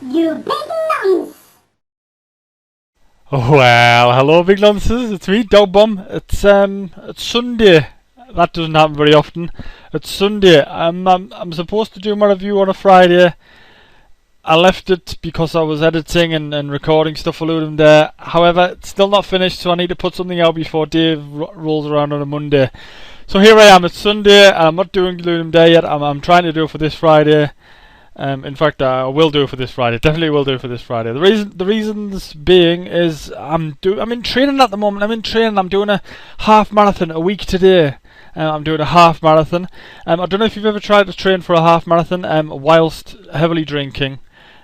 YouBigNonce. Well, hello big nonces, it's me, Dog Bomb. It's Sunday. That doesn't happen very often. It's Sunday. I'm supposed to do my review on a Friday. I left it because I was editing and recording stuff for Ludum Dare. However, it's still not finished, so I need to put something out before Dave rolls around on a Monday. So here I am, it's Sunday, and I'm not doing Ludum Dare yet. I'm trying to do it for this Friday. In fact, I will do it for this Friday. Definitely will do it for this Friday. The reasons being is I'm in training at the moment. I'm doing a half marathon a week today. I'm doing a half marathon. I don't know if you've ever tried to train for a half marathon whilst heavily drinking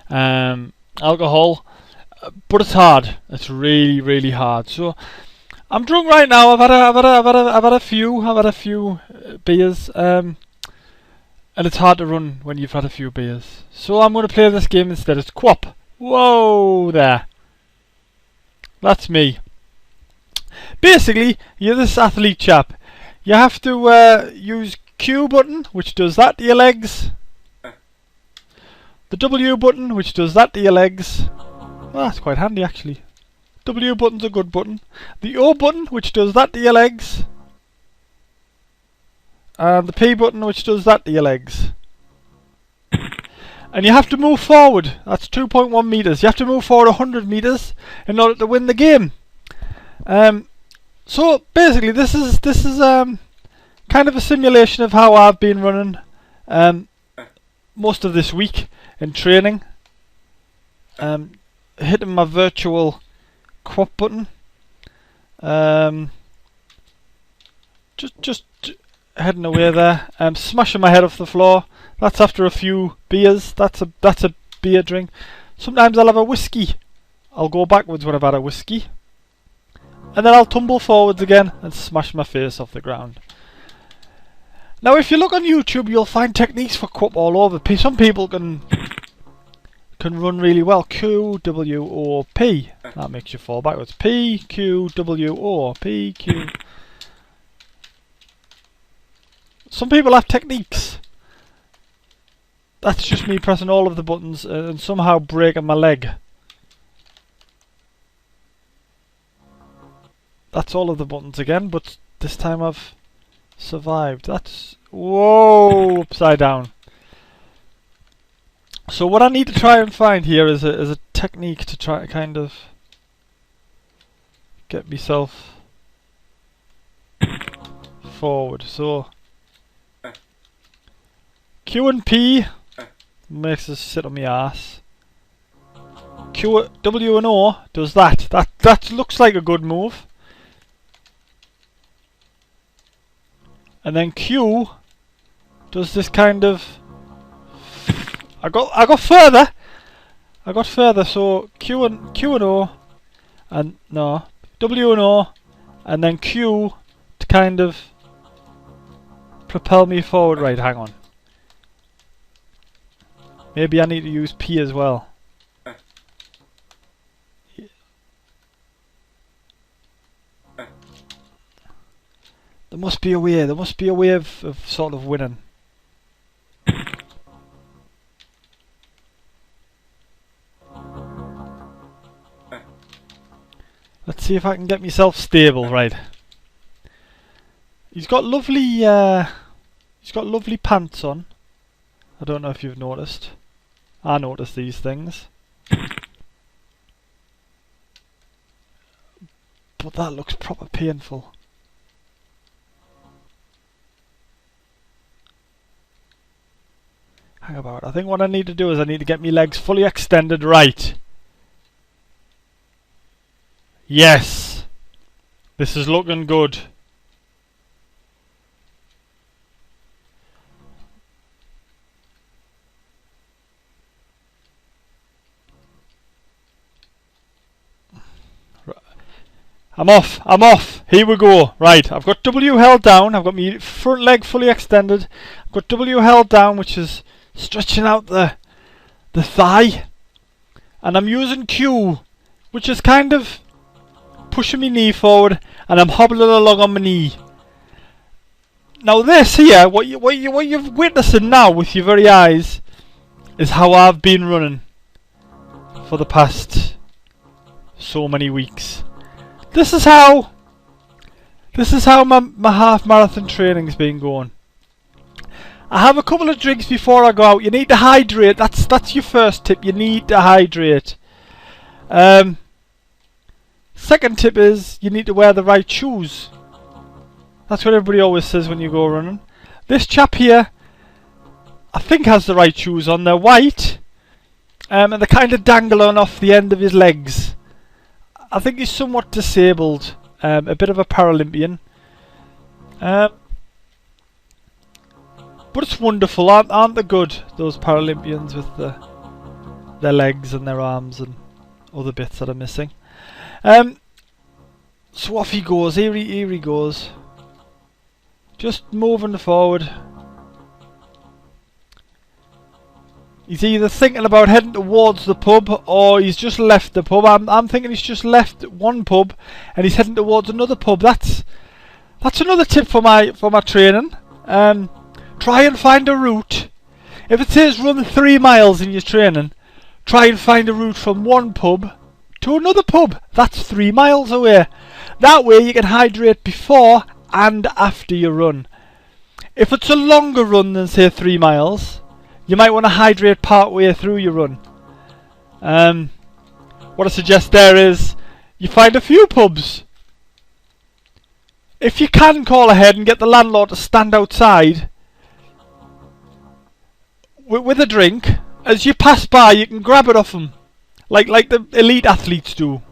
alcohol, but it's hard. It's really, really hard. So I'm drunk right now. I've had a few beers. And it's hard to run when you've had a few beers. So I'm going to play this game instead. It's QWOP. Whoa there. That's me. Basically, you're this athlete chap. You have to use Q button, which does that to your legs. The W button, which does that to your legs. Well, that's quite handy actually. W button's a good button. The O button, which does that to your legs. And the P button, which does that to your legs. And you have to move forward. That's 2.1 meters. You have to move forward 100 meters in order to win the game. So basically, this is kind of a simulation of how I've been running most of this week in training. Hitting my virtual QWOP button. Just heading away there. Smashing my head off the floor. That's after a few beers. That's a beer drink. Sometimes I'll have a whiskey. I'll go backwards when I've had a whiskey. And then I'll tumble forwards again and smash my face off the ground. Now if you look on YouTube, you'll find techniques for QWOP all over. Some people can run really well. QWOP. That makes you fall backwards. PQWO. PQ. Some people have techniques. That's just me pressing all of the buttons and somehow breaking my leg. That's all of the buttons again, but this time I've survived. That's... whoa! Upside down. So what I need to try and find here is a technique to try to kind of get myself forward. So Q and P makes us sit on my ass. W and O does that. That looks like a good move. And then Q does this kind of... I got further. I got further. So Q and O, and no, W and O, and then Q to kind of propel me forward. Right, hang on. Maybe I need to use P as well. There must be a way. There must be a way of sort of winning. Let's see if I can get myself stable. Right. He's got lovely pants on. I don't know if you've noticed. I noticed these things. But that looks proper painful. Hang about. I think what I need to do is I need to get my legs fully extended. Right. Yes. This is looking good. I'm off. Here we go. Right, I've got W held down. I've got my front leg fully extended. I've got W held down, which is stretching out the thigh. And I'm using Q, which is kind of pushing my knee forward, and I'm hobbling along on my knee. Now this here, what you've witnessed now with your very eyes, is how I've been running. for the past so many weeks. This is how my half marathon training's been going. I have a couple of drinks before I go out. You need to hydrate. That's your first tip. You need to hydrate. Second tip is you need to wear the right shoes. That's what everybody always says when you go running. This chap here, I think, has the right shoes on. They're white, and they're kind of dangling off the end of his legs. I think he's somewhat disabled, a bit of a Paralympian. But it's wonderful, aren't they good, those Paralympians with their legs and their arms and other bits that are missing. So off he goes, here he goes. Just moving forward. He's either thinking about heading towards the pub or he's just left the pub. I'm thinking he's just left one pub and he's heading towards another pub. That's another tip for my training. Try and find a route. If it says run 3 miles in your training, try and find a route from one pub to another pub. That's 3 miles away. That way you can hydrate before and after your run. If it's a longer run than say 3 miles, you might want to hydrate part way through your run. What I suggest there is you find a few pubs. If you can, call ahead and get the landlord to stand outside with a drink. As you pass by, you can grab it off them, like the elite athletes do.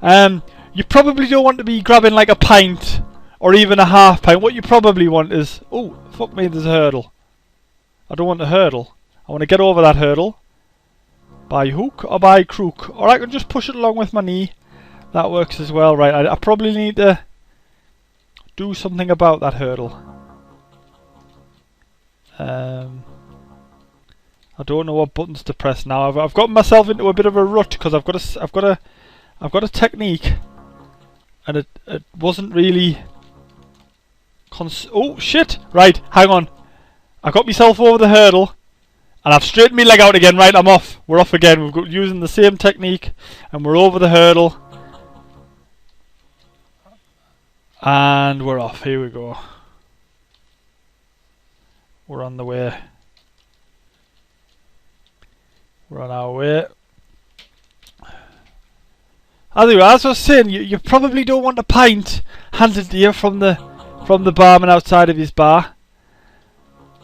You probably don't want to be grabbing like a pint or even a half pint. What you probably want is, oh fuck me, there's a hurdle. I don't want a hurdle. I want to get over that hurdle by hook or by crook, or I can just push it along with my knee. That works as well. Right, I probably need to do something about that hurdle. I don't know what buttons to press now. I've gotten myself into a bit of a rut because I've got a technique, and it wasn't really. Oh shit! Right, hang on. I got myself over the hurdle, and I've straightened my leg out again. Right, I'm off. We're off again. We've got using the same technique, and we're over the hurdle, and we're off. Here we go. We're on the way. We're on our way. Anyway, as I was saying, you probably don't want a pint handed to you from the barman outside of his bar.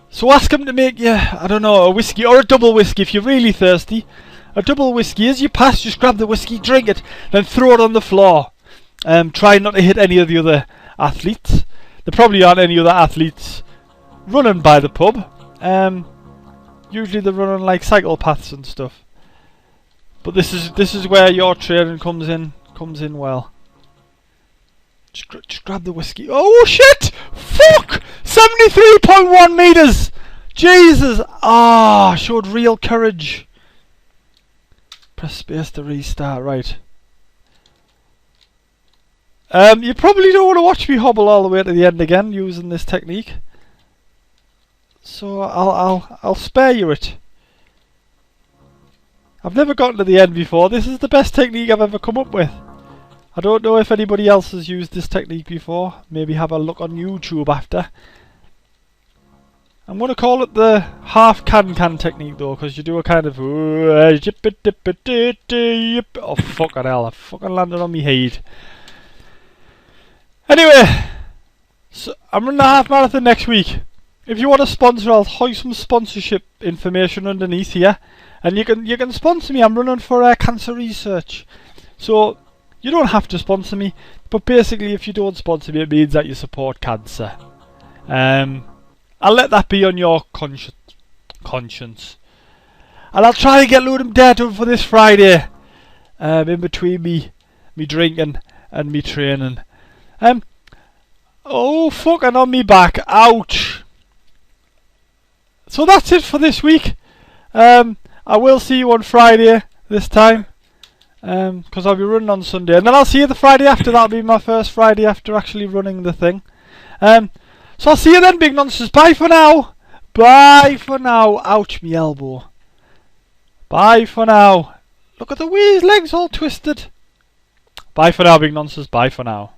So ask him to make you, I don't know, a whiskey or a double whiskey if you're really thirsty. A double whiskey. As you pass, just grab the whiskey, drink it, then throw it on the floor. Try not to hit any of the other athletes. There probably aren't any other athletes running by the pub. Usually they're running like cycle paths and stuff. But this is where your training comes in well. Just grab the whiskey. Oh shit! Fuck! 73.1 meters. Jesus! Showed real courage. Press space to restart. Right. You probably don't want to watch me hobble all the way to the end again using this technique. So I'll spare you it. I've never gotten to the end before. This is the best technique I've ever come up with. I don't know if anybody else has used this technique before. Maybe have a look on YouTube after. I'm going to call it the half can technique though, because you do a kind of oh fucking hell, I fucking landed on me head. Anyway, so I'm running a half marathon next week. If you want to sponsor, I'll hoist some sponsorship information underneath here, and you can sponsor me. I'm running for cancer research, so you don't have to sponsor me, but basically if you don't sponsor me, it means that you support cancer. I'll let that be on your conscience. And I'll try and get Ludum Dare done for this Friday, in between me drinking and me training. Oh fucking on me back, ouch. So that's it for this week. I will see you on Friday this time, because I'll be running on Sunday, and then I'll see you the Friday after. That'll be my first Friday after actually running the thing. So I'll see you then, big nonsense. Bye for now. Bye for now. Ouch, me elbow. Bye for now. Look at the way his legs all twisted. Bye for now, big nonces. Bye for now.